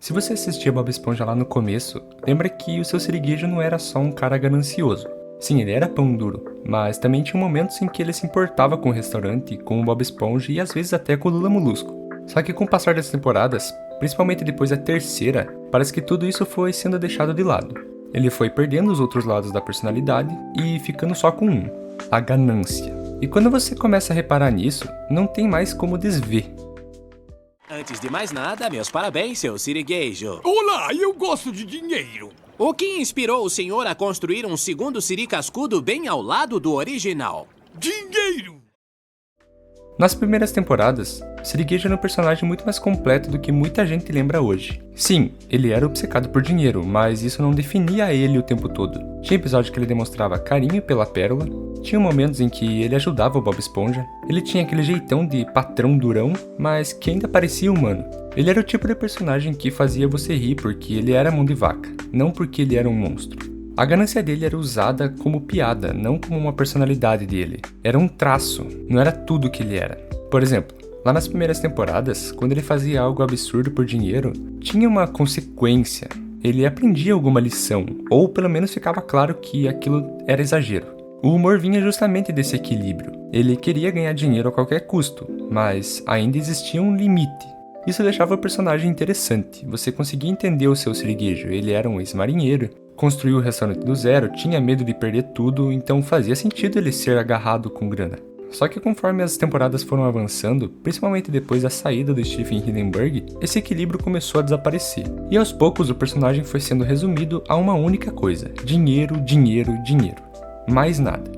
Se você assistia Bob Esponja lá no começo, lembra que o seu Sirigueijo não era só um cara ganancioso. Sim, ele era pão duro, mas também tinha momentos em que ele se importava com o restaurante, com o Bob Esponja e às vezes até com o Lula Molusco. Só que com o passar das temporadas, principalmente depois da terceira, parece que tudo isso foi sendo deixado de lado. Ele foi perdendo os outros lados da personalidade e ficando só com um, a ganância. E quando você começa a reparar nisso, não tem mais como desver. Antes de mais nada, meus parabéns, seu Sirigueijo. Olá, eu gosto de dinheiro. O que inspirou o senhor a construir um segundo Siri cascudo bem ao lado do original? Dinheiro! Nas primeiras temporadas, Sirigueijo era um personagem muito mais completo do que muita gente lembra hoje. Sim, ele era obcecado por dinheiro, mas isso não definia ele o tempo todo. Tinha episódio que ele demonstrava carinho pela Pérola, tinha momentos em que ele ajudava o Bob Esponja, ele tinha aquele jeitão de patrão durão, mas que ainda parecia humano. Ele era o tipo de personagem que fazia você rir porque ele era mão de vaca, não porque ele era um monstro. A ganância dele era usada como piada, não como uma personalidade dele. Era um traço, não era tudo que ele era. Por exemplo, lá nas primeiras temporadas, quando ele fazia algo absurdo por dinheiro, tinha uma consequência. Ele aprendia alguma lição, ou pelo menos ficava claro que aquilo era exagero. O humor vinha justamente desse equilíbrio. Ele queria ganhar dinheiro a qualquer custo, mas ainda existia um limite. Isso deixava o personagem interessante, você conseguia entender o seu Sirigueijo, ele era um ex-marinheiro, construiu o restaurante do zero, tinha medo de perder tudo, então fazia sentido ele ser agarrado com grana. Só que conforme as temporadas foram avançando, principalmente depois da saída do Stephen Hillenburg, esse equilíbrio começou a desaparecer. E aos poucos o personagem foi sendo resumido a uma única coisa: dinheiro, dinheiro, dinheiro. Mais nada.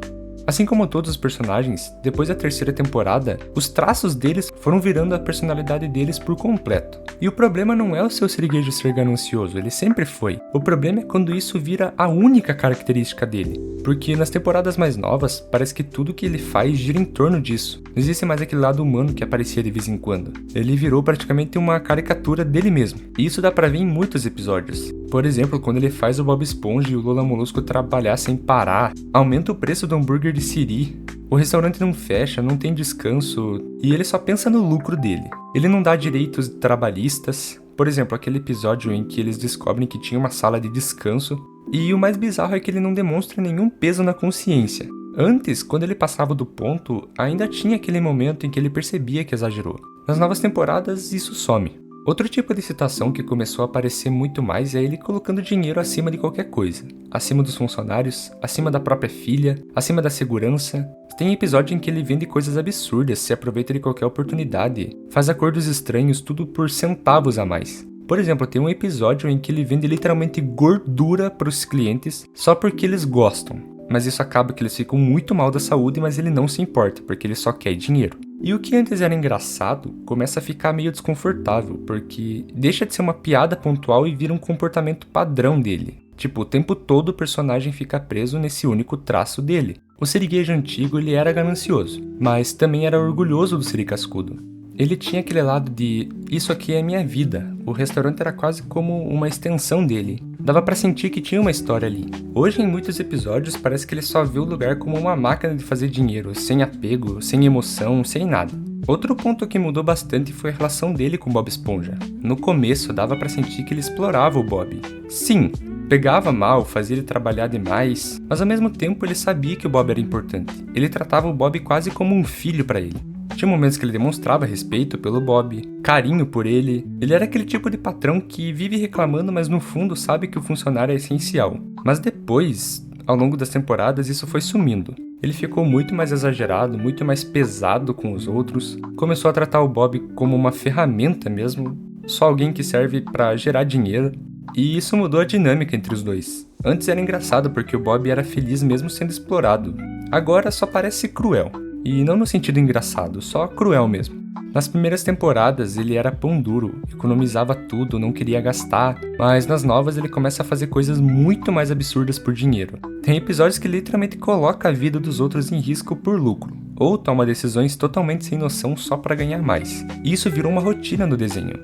Assim como todos os personagens, depois da terceira temporada, os traços deles foram virando a personalidade deles por completo. E o problema não é o seu Sirigueijo ser ganancioso, ele sempre foi. O problema é quando isso vira a única característica dele. Porque nas temporadas mais novas, parece que tudo que ele faz gira em torno disso. Não existe mais aquele lado humano que aparecia de vez em quando. Ele virou praticamente uma caricatura dele mesmo. E isso dá pra ver em muitos episódios. Por exemplo, quando ele faz o Bob Esponja e o Lula Molusco trabalhar sem parar, aumenta o preço do hambúrguer de Siri, o restaurante não fecha, não tem descanso, e ele só pensa no lucro dele. Ele não dá direitos trabalhistas, por exemplo, aquele episódio em que eles descobrem que tinha uma sala de descanso, e o mais bizarro é que ele não demonstra nenhum peso na consciência. Antes, quando ele passava do ponto, ainda tinha aquele momento em que ele percebia que exagerou. Nas novas temporadas, isso some. Outro tipo de situação que começou a aparecer muito mais é ele colocando dinheiro acima de qualquer coisa. Acima dos funcionários, acima da própria filha, acima da segurança. Tem episódio em que ele vende coisas absurdas, se aproveita de qualquer oportunidade, faz acordos estranhos, tudo por centavos a mais. Por exemplo, tem um episódio em que ele vende literalmente gordura para os clientes só porque eles gostam. Mas isso acaba que eles ficam muito mal da saúde, mas ele não se importa, porque ele só quer dinheiro. E o que antes era engraçado, começa a ficar meio desconfortável, porque deixa de ser uma piada pontual e vira um comportamento padrão dele. Tipo, o tempo todo o personagem fica preso nesse único traço dele. O Sirigueijo antigo, ele era ganancioso, mas também era orgulhoso do Siri cascudo. Ele tinha aquele lado de, isso aqui é minha vida. O restaurante era quase como uma extensão dele. Dava pra sentir que tinha uma história ali. Hoje, em muitos episódios, parece que ele só vê o lugar como uma máquina de fazer dinheiro, sem apego, sem emoção, sem nada. Outro ponto que mudou bastante foi a relação dele com Bob Esponja. No começo, dava pra sentir que ele explorava o Bob. Sim, pegava mal, fazia ele trabalhar demais, mas ao mesmo tempo ele sabia que o Bob era importante. Ele tratava o Bob quase como um filho pra ele. Tinha momentos que ele demonstrava respeito pelo Bob, carinho por ele. Ele era aquele tipo de patrão que vive reclamando, mas no fundo sabe que o funcionário é essencial. Mas depois, ao longo das temporadas, isso foi sumindo. Ele ficou muito mais exagerado, muito mais pesado com os outros. Começou a tratar o Bob como uma ferramenta mesmo, só alguém que serve pra gerar dinheiro. E isso mudou a dinâmica entre os dois. Antes era engraçado porque o Bob era feliz mesmo sendo explorado. Agora só parece cruel. E não no sentido engraçado, só cruel mesmo. Nas primeiras temporadas ele era pão duro, economizava tudo, não queria gastar, mas nas novas ele começa a fazer coisas muito mais absurdas por dinheiro. Tem episódios que literalmente coloca a vida dos outros em risco por lucro, ou toma decisões totalmente sem noção só para ganhar mais. E isso virou uma rotina no desenho.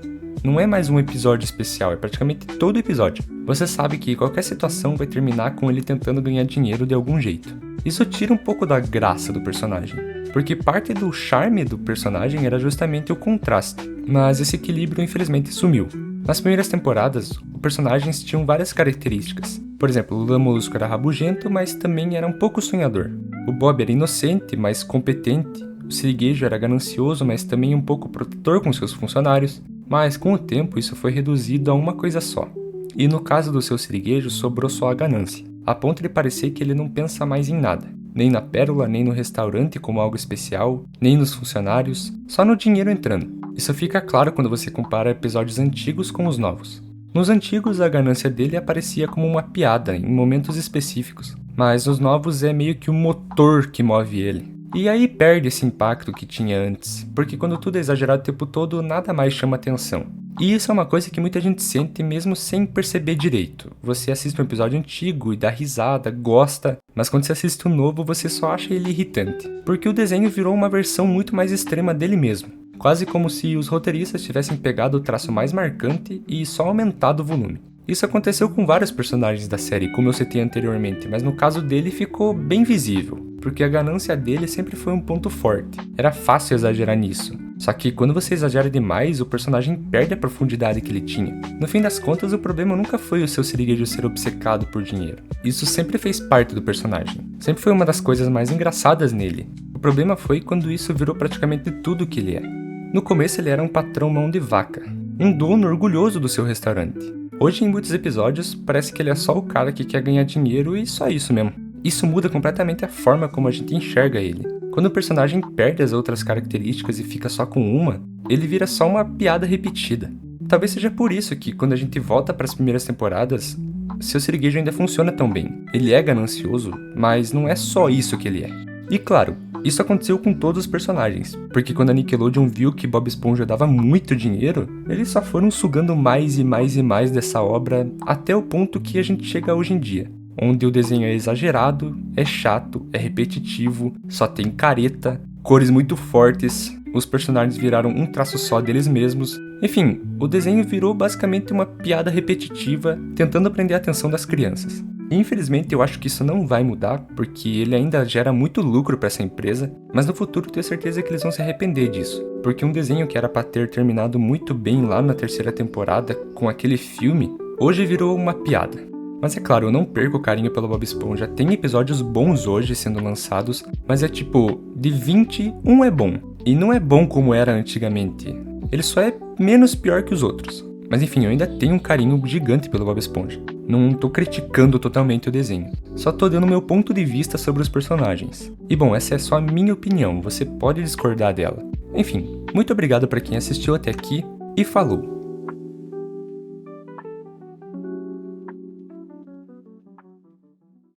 Não é mais um episódio especial, é praticamente todo episódio. Você sabe que qualquer situação vai terminar com ele tentando ganhar dinheiro de algum jeito. Isso tira um pouco da graça do personagem, porque parte do charme do personagem era justamente o contraste, mas esse equilíbrio infelizmente sumiu. Nas primeiras temporadas, os personagens tinham várias características. Por exemplo, o Lamolusco era rabugento, mas também era um pouco sonhador. O Bob era inocente, mas competente. O Sirigueijo era ganancioso, mas também um pouco protetor com seus funcionários. Mas com o tempo isso foi reduzido a uma coisa só. E no caso do seu Sirigueijo sobrou só a ganância, a ponto de parecer que ele não pensa mais em nada. Nem na pérola, nem no restaurante como algo especial, nem nos funcionários, só no dinheiro entrando. Isso fica claro quando você compara episódios antigos com os novos. Nos antigos, a ganância dele aparecia como uma piada, em momentos específicos, mas nos novos é meio que o motor que move ele. E aí perde esse impacto que tinha antes, porque quando tudo é exagerado o tempo todo, nada mais chama atenção. E isso é uma coisa que muita gente sente mesmo sem perceber direito. Você assiste um episódio antigo e dá risada, gosta, mas quando você assiste o novo você só acha ele irritante, porque o desenho virou uma versão muito mais extrema dele mesmo. Quase como se os roteiristas tivessem pegado o traço mais marcante e só aumentado o volume. Isso aconteceu com vários personagens da série, como eu citei anteriormente, mas no caso dele ficou bem visível, porque a ganância dele sempre foi um ponto forte. Era fácil exagerar nisso. Só que quando você exagera demais, o personagem perde a profundidade que ele tinha. No fim das contas, o problema nunca foi o seu Sirigueijo ser obcecado por dinheiro. Isso sempre fez parte do personagem. Sempre foi uma das coisas mais engraçadas nele. O problema foi quando isso virou praticamente tudo o que ele é. No começo ele era um patrão mão de vaca, um dono orgulhoso do seu restaurante. Hoje, em muitos episódios, parece que ele é só o cara que quer ganhar dinheiro e só isso mesmo. Isso muda completamente a forma como a gente enxerga ele. Quando o personagem perde as outras características e fica só com uma, ele vira só uma piada repetida. Talvez seja por isso que, quando a gente volta para as primeiras temporadas, seu Sirigueijo ainda funciona tão bem. Ele é ganancioso, mas não é só isso que ele é. E claro, isso aconteceu com todos os personagens, porque quando a Nickelodeon viu que Bob Esponja dava muito dinheiro, eles só foram sugando mais e mais e mais dessa obra até o ponto que a gente chega hoje em dia, onde o desenho é exagerado, é chato, é repetitivo, só tem careta, cores muito fortes, os personagens viraram um traço só deles mesmos. Enfim, o desenho virou basicamente uma piada repetitiva, tentando prender a atenção das crianças. Infelizmente, eu acho que isso não vai mudar, porque ele ainda gera muito lucro para essa empresa, mas no futuro tenho certeza que eles vão se arrepender disso, porque um desenho que era para ter terminado muito bem lá na terceira temporada, com aquele filme, hoje virou uma piada. Mas é claro, eu não perco o carinho pelo Bob Esponja, tem episódios bons hoje sendo lançados, mas é tipo, de 20, um é bom, e não é bom como era antigamente, ele só é menos pior que os outros. Mas enfim, eu ainda tenho um carinho gigante pelo Bob Esponja. Não tô criticando totalmente o desenho. Só tô dando meu ponto de vista sobre os personagens. E bom, essa é só a minha opinião, você pode discordar dela. Enfim, muito obrigado pra quem assistiu até aqui e falou!